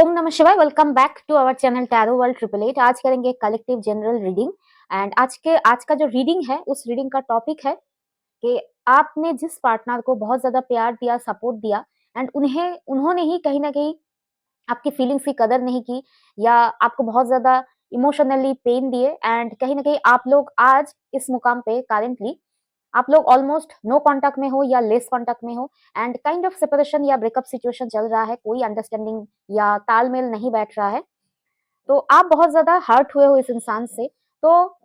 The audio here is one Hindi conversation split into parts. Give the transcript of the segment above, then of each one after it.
ओम नमः शिवाय। Welcome back to our channel tarot world 888। आज करेंगे कलेक्टिव जनरल रीडिंग। एंड आज का जो रीडिंग है उस रीडिंग का टॉपिक है कि आपने जिस पार्टनर को बहुत ज्यादा प्यार दिया, सपोर्ट दिया एंड उन्होंने ही कहीं ना कहीं आपकी फीलिंग्स की कदर नहीं की या आपको बहुत ज्यादा इमोशनली पेन दिए एंड कहीं ना कहीं आप लोग आज इस मुकाम पे करेंटली आप लोग ऑलमोस्ट नो कांटेक्ट में हो या लेस कांटेक्ट में हो एंड काइंड ऑफ सेपरेशन या ब्रेकअप सिचुएशन चल रहा है, कोई अंडरस्टैंडिंग या तालमेल नहीं बैठ रहा है। तो आप बहुत ज्यादा हर्ट हुए हो इस इंसान से। तो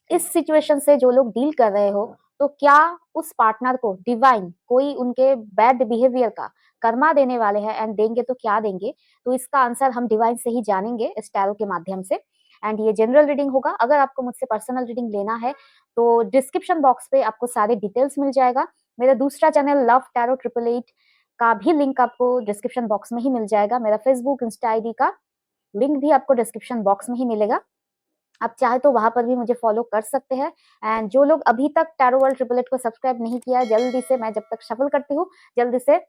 इस सिचुएशन से जो लोग डील कर रहे हो, तो क्या उस पार्टनर को डिवाइन कोई उनके बैड बिहेवियर का कर्मा देने वाले हैं एंड देंगे तो क्या देंगे? तो इसका आंसर हम डिवाइन से ही जानेंगे इस टैरो के माध्यम से। एंड ये जनरल रीडिंग होगा। अगर आपको मुझसे पर्सनल रीडिंग लेना है तो डिस्क्रिप्शन बॉक्स पे आपको सारे डिटेल्स मिल जाएगा। मेरा दूसरा चैनल लव टैरो 888 का भी लिंक आपको डिस्क्रिप्शन बॉक्स में ही मिल जाएगा। मेरा फेसबुक, इंस्टा आईडी का लिंक भी आपको डिस्क्रिप्शन बॉक्स में ही मिलेगा। आप चाहे तो वहां पर भी मुझे फॉलो कर सकते हैं। एंड जो लोग अभी तक टैरो वर्ल्ड 888 को सब्सक्राइब नहीं किया, जल्दी से, मैं जब तक शफल करती हूँ जल्दी से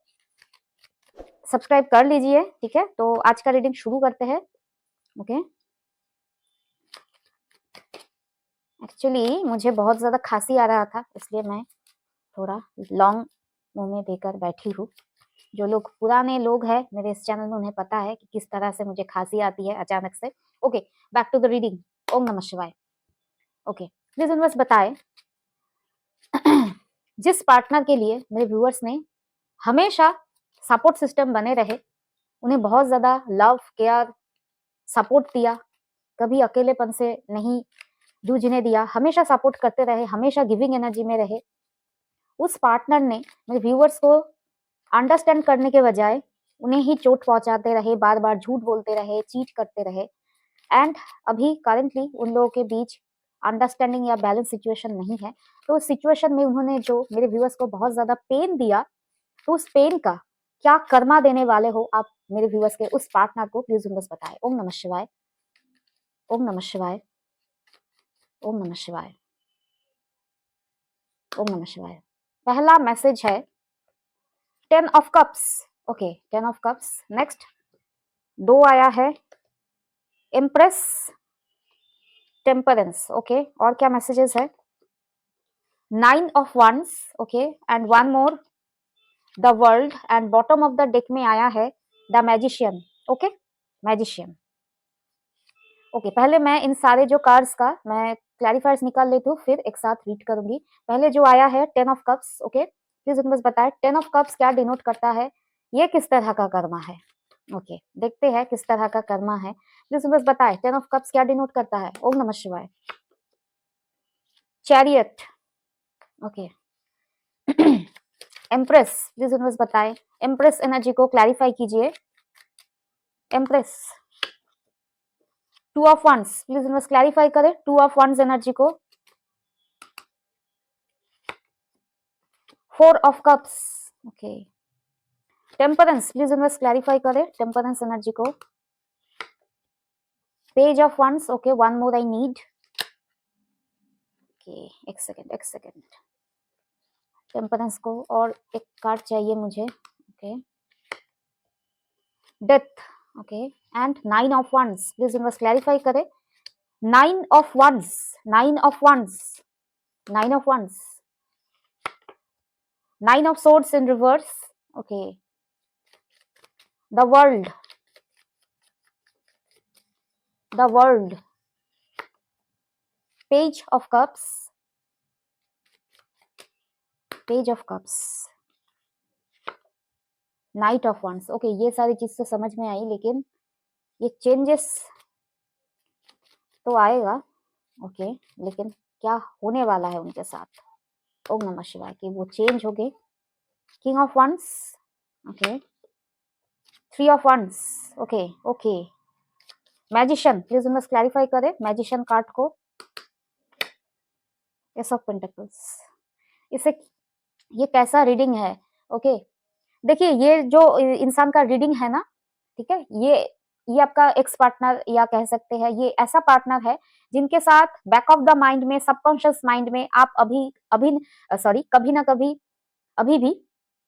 सब्सक्राइब कर लीजिए। ठीक है, तो आज का रीडिंग शुरू करते हैं। ओके, एक्चुअली मुझे बहुत ज्यादा खांसी आ रहा था, इसलिए मैं थोड़ा लॉन्ग मुंह में देकर बैठी हूँ। जो लोग पुराने लोग हैं मेरे इस चैनल में, उन्हें पता है कि किस तरह से मुझे खांसी आती है अचानक से। Okay, back to the reading. ओम नमः शिवाय। ओके, प्लीज यूनिवर्स बताए जिस पार्टनर के लिए मेरे व्यूअर्स ने हमेशा सपोर्ट सिस्टम बने रहे, उन्हें बहुत ज्यादा लव, केयर, सपोर्ट दिया, कभी अकेलेपन से नहीं जूझने दिया, हमेशा सपोर्ट करते रहे, हमेशा गिविंग एनर्जी में रहे, उस पार्टनर ने मेरे व्यूअर्स को अंडरस्टैंड करने के बजाय उन्हें ही चोट पहुंचाते रहे, बार बार झूठ बोलते रहे, चीट करते रहे। एंड अभी करेंटली उन लोगों के बीच अंडरस्टैंडिंग या बैलेंस सिचुएशन नहीं है। तो उस सिचुएशन में उन्होंने जो मेरे व्यूअर्स को बहुत ज्यादा पेन दिया, तो उस पेन का क्या कर्मा देने वाले हो आप मेरे व्यूअर्स के उस पार्टनर को? प्लीज बस बताएं। ओम नमः शिवाय। ओम नमः शिवाय। ओम नमः शिवाय। ओम नमः शिवाय। पहला मैसेज है 10 of cups. Okay, 10 of cups. Next 2 आया है एम्प्रेस, टेम्परेंस। ओके, और क्या मैसेजेस है? 9 of wands. Okay, and one more the world. And bottom of the deck में आया है the magician. Okay, magician. Okay, पहले मैं इन सारे जो कार्ड्स का मैं क्लैरिफायर्स निकाल लेती हूँ, फिर एक साथ रीड करूंगी। पहले जो आया है 10 ऑफ कप्स। ओके, प्लीज बस बताए 10 ऑफ कप्स क्या डिनोट करता है, ये किस तरह का कर्मा है? ओके, देखते हैं किस तरह का कर्मा है। प्लीज बस बताए 10 ऑफ कप्स क्या डिनोट करता है? ओम नमः शिवाय। चैरियट। Okay, empress. प्लीज बस बताए एम्प्रेस एनर्जी को क्लैरिफाई कीजिए। एम्प्रेस। 2 ऑफ वंस, प्लीज बस क्लैरिफाई करें 2 ऑफ वंस एनर्जी को। 4 of cups. Okay, temperance, please बस क्लैरिफाई करें टेम्परेंस एनर्जी को। Page of wands. Okay, one more I need. Okay, एक सेकेंड। टेम्परेंस को और एक कार्ड चाहिए मुझे। Okay, death. Okay, and 9 of wands, please बस क्लैरिफाई करें 9 of wands. 9 of wands. 9 of wands. 9 of swords in reverse. Okay, the world. The world. Page of cups. Page of cups. Knight of wands. Okay, ये सारी चीज तो समझ में आई, लेकिन ये चेंजेस तो आएगा। ओके, लेकिन क्या होने वाला है उनके साथ? ओम नमः शिवाय। कि वो चेंज हो गए। King of wands. Okay, 3 of wands. Okay, okay, magician, please बस क्लैरिफाई करें मैजिशियन कार्ड को। S of pentacles. इसे ये कैसा रीडिंग है? ओके, देखिए ये जो इंसान का रीडिंग है ना, ठीक है, ये आपका एक्स पार्टनर या कह सकते हैं ये ऐसा पार्टनर है जिनके साथ बैक ऑफ द माइंड में, सबकॉन्शियस माइंड में आप अभी अभी सॉरी कभी ना कभी अभी भी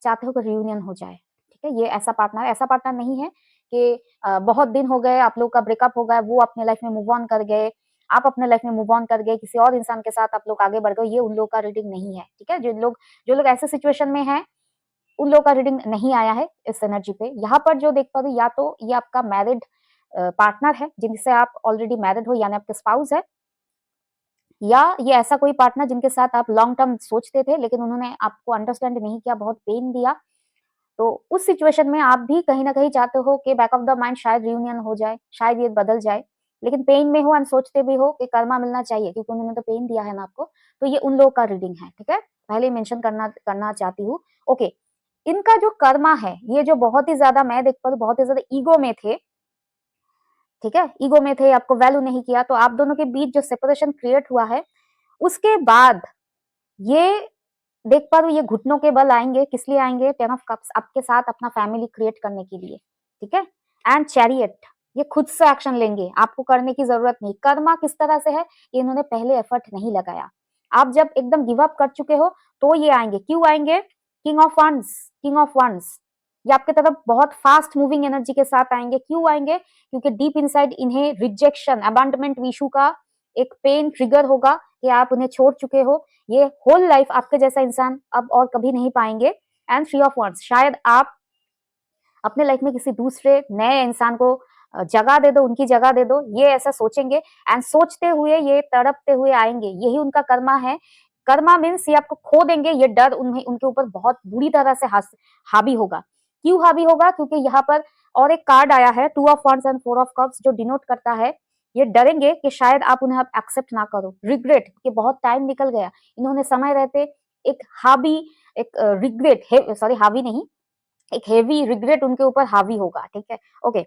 चाहते हो कि रियूनियन हो जाए। ठीक है, ये ऐसा पार्टनर नहीं है कि बहुत दिन हो गए, आप लोग का ब्रेकअप हो गया, वो अपने लाइफ में मूव ऑन कर गए, आप अपने लाइफ में मूव ऑन कर गए, किसी और इंसान के साथ आप लोग आगे बढ़ गए, ये उन लोगों का रीडिंग नहीं है, ठीक है? जो लोग ऐसे सिचुएशन में हैं, उन लोगों का रीडिंग नहीं आया है इस एनर्जी पे। यहाँ पर जो देख पा रही हूँ, या तो ये आपका मैरिड पार्टनर है, जिनसे आप ऑलरेडी मैरिड हो, यानी आपके स्पाउस है, या ये ऐसा कोई पार्टनर जिनके साथ आप लॉन्ग टर्म सोचते थे, लेकिन उन्होंने आपको अंडरस्टैंड नहीं किया, बहुत पेन दिया। तो उस सिचुएशन में आप भी कहीं न कहीं चाहते हो कि बैक ऑफ द माइंड शायद रियूनियन हो जाए, शायद ये बदल जाए, लेकिन पेन में हो एंड सोचते भी हो कि कर्मा मिलना चाहिए, क्योंकि उन्होंने तो पेन दिया है ना आपको। तो ये उन लोगों का रीडिंग है, ठीक है? पहले ही मेंशन करना करना चाहती हूँ। ओके, इनका जो कर्मा है, ये जो बहुत ही ज़्यादा, मैं देख पा रही हूँ, बहुत ही ज़्यादा ईगो में थे, ठीक है? ईगो में थे, आपको वैल्यू नहीं किया, तो आप दोनों के बीच जो सेपरेशन क्रिएट हुआ है, उसके बाद ये देख पा रही हूँ, ये घुटनों के बल आएँगे, किस लिए आएँगे? 10 ऑफ कप्स, आपके साथ अपना फैमिली क्रिएट करने के लिए, ठीक है? एंड चैरियट, ये खुद से एक्शन लेंगे, आपको करने की ज़रूरत नहीं। कर्मा किस तरह से है? कि इन्होंने पहले एफर्ट नहीं लगाया। आप जब एकदम गिव अप कर चुके हो, तो ये आएँगे। क्यों आएँगे? King of wands, king of wands, ये आपकी तरफ बहुत फास्ट मूविंग एनर्जी के साथ आएँगे। क्यों आएँगे? क्योंकि डीप इनसाइड इन्हें रिजेक्शन, अबैंडनमेंट इश्यू का एक पेन ट्रिगर होगा कि आप उन्हें छोड़ चुके हो। ये होल लाइफ आपके जैसा इंसान अब और कभी नहीं पाएँगे। एंड थ्री ऑफ वांड्स, शायद आप अपने लाइफ में किसी दूसरे नए इंसान को जगह दे दो, उनकी जगह दे दो, ये ऐसा सोचेंगे एंड सोचते हुए ये तड़पते हुए आएँगे, यही उनका कर्मा है। कर्मा मीन्स ये आपको खो देंगे, ये डर उन्हें उनके ऊपर बहुत बुरी तरह से हावी होगा। क्यों हावी होगा? क्योंकि यहाँ पर और एक कार्ड आया है, two of wands and four of cups, जो डिनोट करता है ये डरेंगे कि शायद आप उन्हें अब एक्सेप्ट ना करो। रिग्रेट कि बहुत टाइम निकल गया, इन्होंने समय रहते एक हावी, एक रिग्रेट है, सॉरी हावी नहीं, एक हेवी रिग्रेट उनके ऊपर हावी होगा, ठीक है? ओके,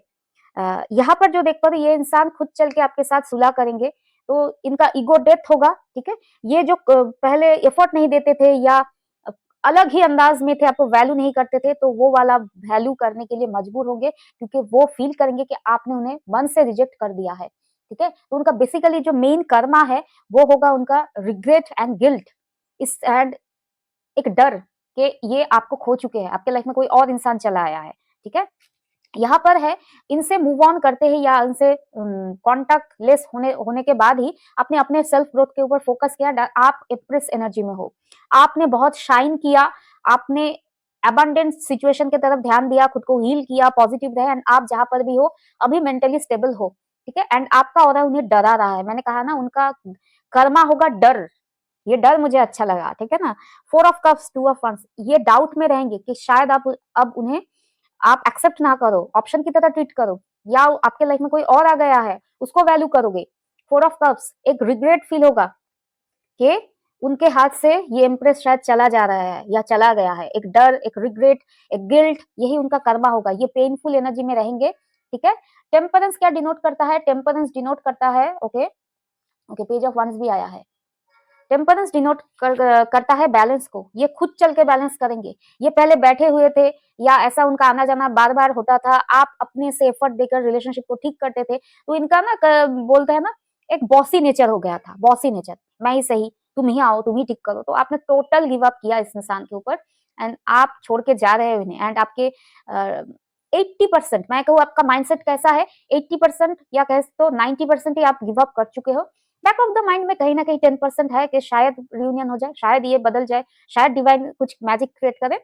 यहाँ पर जो देख पा रहे, ये इंसान खुद चल के आपके साथ सुलह करेंगे, तो इनका ईगो डेथ होगा, ठीक है? ये जो पहले एफर्ट नहीं देते थे, या अ, अलग ही अंदाज में थे, आपको वैल्यू नहीं करते थे, तो वो वाला वैल्यू करने के लिए मजबूर होंगे, क्योंकि वो फील करेंगे कि आपने उन्हें मन से रिजेक्ट कर दिया है, ठीक है? तो उनका बेसिकली जो मेन कर्मा है, वो होगा उनका रिग्रेट एंड गिल्ट, इस एंड एक डर कि ये आपको खो चुके हैं, आपके लाइफ में कोई और इंसान चला आया है, ठीक है? यहाँ पर है, इनसे मूव ऑन करते ही या इनसे कॉन्टैक्ट लेस होने होने के बाद ही आपने अपने सेल्फ ग्रोथ के ऊपर फोकस किया। आप एप्रेस एनर्जी में हो, आपने बहुत शाइन किया, आपने अबंडेंट सिचुएशन की तरफ ध्यान दिया, खुद को हील किया, पॉजिटिव रहे, एंड आप जहां पर भी हो अभी मेंटली स्टेबल हो, ठीक है? एंड आपका ऑरा उन्हें डरा रहा है, मैंने कहा ना उनका कर्मा होगा डर, ये डर मुझे अच्छा लगा, ठीक है ना? Four of cups, two of wands, ये डाउट में रहेंगे कि शायद आप अब उन्हें आप एक्सेप्ट ना करो, ऑप्शन की तरह ट्रीट करो, या आपके लाइफ में कोई और आ गया है, उसको वैल्यू करोगे। फोर ऑफ कप्स, एक रिग्रेट फील होगा कि उनके हाथ से ये इम्प्रेस शायद चला जा रहा है या चला गया है। एक डर, एक रिग्रेट, एक गिल्ट, यही उनका कर्मा होगा। ये पेनफुल एनर्जी में रहेंगे, ठीक है? टेम्परेंस क्या डिनोट करता है? टेम्परेंस डिनोट करता है, okay okay, page of wands भी आया है। टेम्परेंस डिनोट करता है बैलेंस को, ये खुद चल के बैलेंस करेंगे। ये पहले बैठे हुए थे, या ऐसा उनका आना जाना बार बार होता था, आप अपने से एफर्ट देकर रिलेशनशिप को ठीक करते थे, तो इनका ना बोलते हैं ना, एक बॉसी नेचर हो गया था, बॉसी नेचर, मैं ही सही, तुम ही आओ, तुम ही ठीक करो। तो आपने टोटल गिव अप किया इस इंसान के ऊपर, एंड आप छोड़ के जा रहे हो इन्हें, एंड आपके 80%, मैं कहूँ आपका माइंडसेट कैसा है, 80% या कह तो 90% ही आप गिव अप कर चुके हो। बैक ऑफ द माइंड में कहीं ना कहीं 10% है कि शायद रियूनियन हो जाए, शायद ये बदल जाए, शायद डिवाइन कुछ मैजिक क्रिएट करे।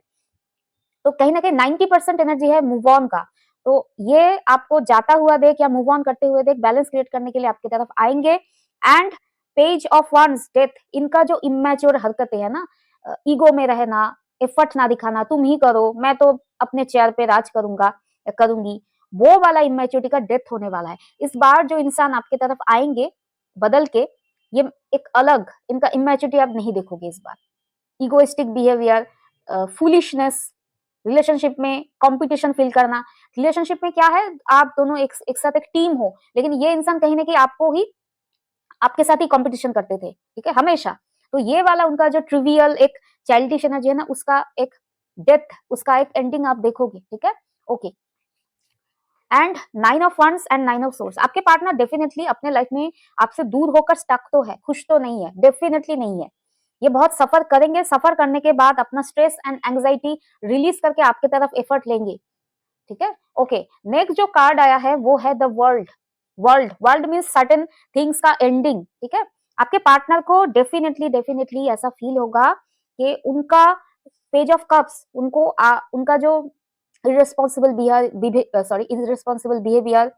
तो कहीं ना कहीं 90% एनर्जी है मूव ऑन का। तो ये आपको जाता हुआ देख या मूव ऑन करते हुए देख, बैलेंस क्रिएट करने के लिए आपकी तरफ आएंगे। And page of wands death, इनका जो इमेच्योर हरकतें है ना, ईगो में रहना, एफर्ट ना दिखाना, तुम ही करो, मैं तो अपने चेयर पे राज करूंगा करूंगी, वो वाला इमेच्योरिटी का डेथ होने वाला है। इस बार जो इंसान आपके तरफ आएंगे बदल के, ये एक अलग, इनका इमेच्योरिटी आप नहीं देखोगे इस बार। इगोइस्टिक बिहेवियर, फूलिशनेस, रिलेशनशिप में कंपटीशन फील करना। रिलेशनशिप में क्या है, आप दोनों एक साथ एक टीम हो, लेकिन ये इंसान कहीं ना कहीं आपको ही, आपके साथ ही कंपटीशन करते थे, ठीक है, हमेशा। तो ये वाला उनका जो ट्रिवियल एक चाइल्डिश एनर्जी है ना, उसका एक डेथ, उसका एक एंडिंग आप देखोगे, ठीक है? Okay, and nine of wands and nine of swords, आपके पार्टनर डेफिनेटली अपने लाइफ में आपसे दूर होकर स्टक तो है, खुश तो नहीं है, डेफिनेटली नहीं है। ये बहुत सफर करेंगे, सफर करने के बाद अपना स्ट्रेस एंड एंग्जाइटी रिलीज करके आपके तरफ एफर्ट लेंगे, ठीक है? ओके, नेक्स्ट जो कार्ड आया है वो है the world. World, world means certain things का एंडिंग, ठीक है? आपके पार्टनर को डेफिनेटली ऐसा फील होगा कि उनका पेज ऑफ कप्स, उनका जो इर्रेस्पॉन्सिबल बिहेवियर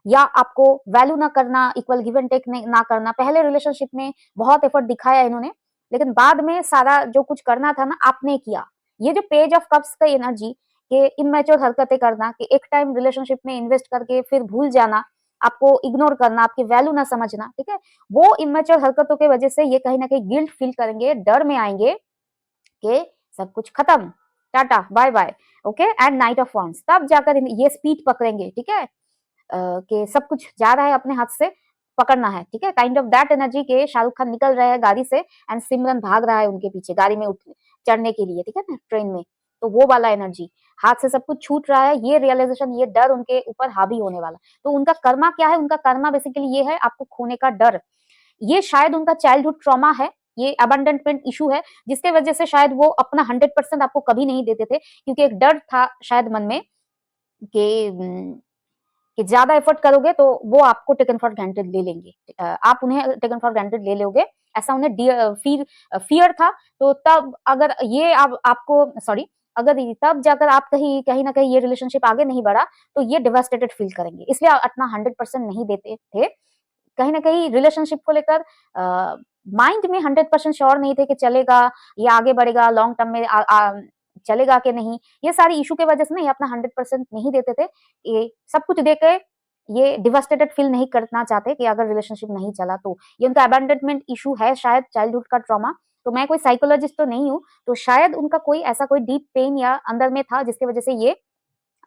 या आपको वैल्यू ना करना, इक्वल गिव एंड टेक ना करना। पहले रिलेशनशिप में बहुत एफर्ट दिखाया इन्होंने, लेकिन बाद में सारा जो कुछ करना था ना आपने किया। ये जो पेज ऑफ कप्स का एनर्जी के इमेच्योर हरकतें करना, कि एक टाइम रिलेशनशिप में इन्वेस्ट करके फिर भूल जाना, आपको इग्नोर करना, आपकी वैल्यू ना समझना, ठीक है? वो इमेच्योर हरकतों की वजह से ये कहीं ना कहीं गिल्ट फील करेंगे, डर में आएंगे कि सब कुछ खत्म, tata bye bye. Okay, and knight of wands, तब जाकर ये स्पीड पकड़ेंगे, ठीक है? कि सब कुछ जा रहा है अपने हाथ से, पकड़ना है, ठीक है? काइंड ऑफ दैट एनर्जी के शाहरुख खान निकल रहे हैं गाड़ी से एंड सिमरन भाग रहा है उनके पीछे गाड़ी में चढ़ने के लिए, ठीक है ना, ट्रेन में। तो वो वाला एनर्जी, हाथ से सब कुछ छूट रहा है, ये रियलाइजेशन, ये डर उनके ऊपर हावी होने वाला। तो उनका कर्मा क्या है? उनका कर्मा बेसिकली ये है आपको खोने का डर। ये शायद उनका चाइल्डहुड ट्रॉमा है, ये अबंडनमेंट इशू है, जिसके वजह से शायद वो अपना 100% आपको कभी नहीं देते थे, क्योंकि एक डर था शायद मन में कि कि ज्यादा एफर्ट करोगे तो वो आपको टेकन फॉर ग्रांटेड ले लेंगे, आप उन्हें टेकन फॉर ग्रांटेड ले लोगे, ऐसा उन्हें फियर था। तो तब अगर ये आपको सॉरी, अगर तब जाकर आप कहीं कहीं ना कहीं ये रिलेशनशिप आगे नहीं बढ़ा, तो ये डिवास्टेटेड फील करेंगे, इसलिए अपना 100% नहीं देते थे। कहीं ना कहीं रिलेशनशिप को लेकर माइंड में 100% श्योर नहीं थे कि चलेगा, ये आगे बढ़ेगा, लॉन्ग टर्म में चलेगा कि नहीं। ये सारी इशू के वजह से ना ये अपना 100% नहीं देते थे। ये सब कुछ देके ये डिवास्टेटेड फील नहीं करना चाहते कि अगर रिलेशनशिप नहीं चला तो। ये उनका अबैंडनमेंट इशू है, शायद चाइल्डहुड का ट्रॉमा। तो मैं कोई साइकोलॉजिस्ट तो नहीं हूँ, तो शायद उनका कोई ऐसा कोई डीप पेन या अंदर में था जिसकी वजह से ये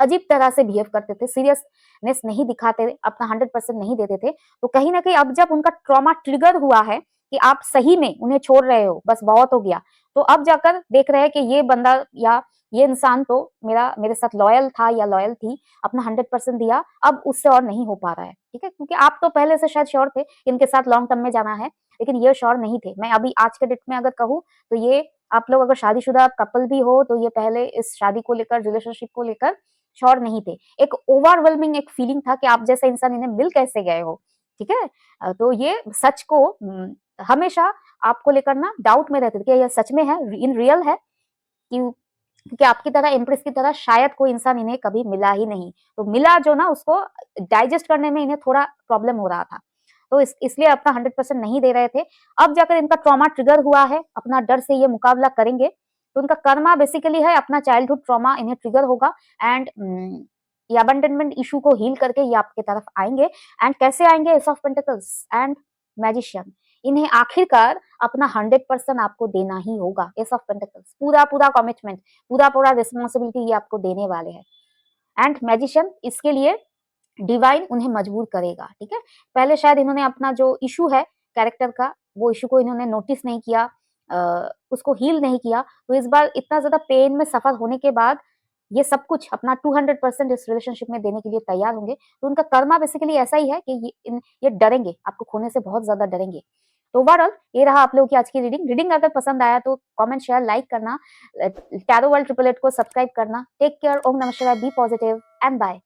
अजीब तरह से बिहेव करते थे, सीरियसनेस नहीं दिखाते, अपना 100% नहीं देते थे। तो कहीं ना कहीं अब जब उनका ट्रॉमा ट्रिगर हुआ है कि आप सही में उन्हें छोड़ रहे हो, बस बहुत हो गया, तो अब जाकर देख रहे हैं कि ये बंदा या ये इंसान तो मेरे साथ लॉयल था या लॉयल थी, अपना 100% दिया, अब उससे और नहीं हो पा रहा है, ठीक है? क्योंकि आप तो पहले से शायद श्योर थे कि इनके साथ लॉन्ग टर्म में जाना है, लेकिन ये श्योर नहीं थे। मैं अभी आज के डेट में अगर कहूँ तो ये आप लोग अगर शादीशुदा कपल भी हो तो ये पहले इस शादी को लेकर, रिलेशनशिप को लेकर श्योर नहीं थे। एक ओवरवेलमिंग एक फीलिंग था कि आप जैसा इंसान इन्हें मिल कैसे गए हो, ठीक है? तो ये सच को हमेशा आपको लेकर ना डाउट में रहते थे कि यह सच में है, इन रियल है, क्योंकि आपकी तरह एम्प्रेस की तरह शायद कोई इंसान इन्हें कभी मिला ही नहीं। तो मिला जो ना, उसको डाइजेस्ट करने में इन्हें थोड़ा प्रॉब्लम हो रहा था, तो इसलिए अपना 100% नहीं दे रहे थे। अब जाकर इनका ट्रॉमा ट्रिगर हुआ है, अपना डर से ये मुकाबला करेंगे। तो उनका कर्मा बेसिकली है अपना चाइल्डहुड ट्रॉमा इन्हें ट्रिगर होगा, एंड ये अबंडनमेंट इशू को हील करके ये आपके तरफ आएंगे। एंड कैसे आएंगे? S of pentacles and magician, इन्हें आखिरकार अपना 100% आपको देना ही होगा। एस ऑफ पेंटिकल्स, पूरा कमिटमेंट, पूरा रिस्पॉन्सिबिलिटी ये आपको देने वाले हैं। एंड मैजिशियन, इसके लिए डिवाइन उन्हें मजबूर करेगा, ठीक है? पहले शायद इन्होंने अपना जो इशू है कैरेक्टर का, वो इशू को इन्होंने नोटिस नहीं किया, उसको हील नहीं किया। तो इस बार इतना ज्यादा पेन में सफर होने के बाद ये सब कुछ अपना 200% इस रिलेशनशिप में देने के लिए तैयार होंगे। तो उनका कर्मा बेसिकली ऐसा ही है कि ये डरेंगे, आपको खोने से बहुत ज्यादा डरेंगे। तो ओवरऑल ये रहा आप लोगों की आज की रीडिंग। रीडिंग अगर पसंद आया तो कमेंट, शेयर, लाइक करना, टैरो वर्ल्ड 888 को सब्सक्राइब करना। टेक केयर, ओम नमः शिवाय, बी पॉजिटिव एंड बाय।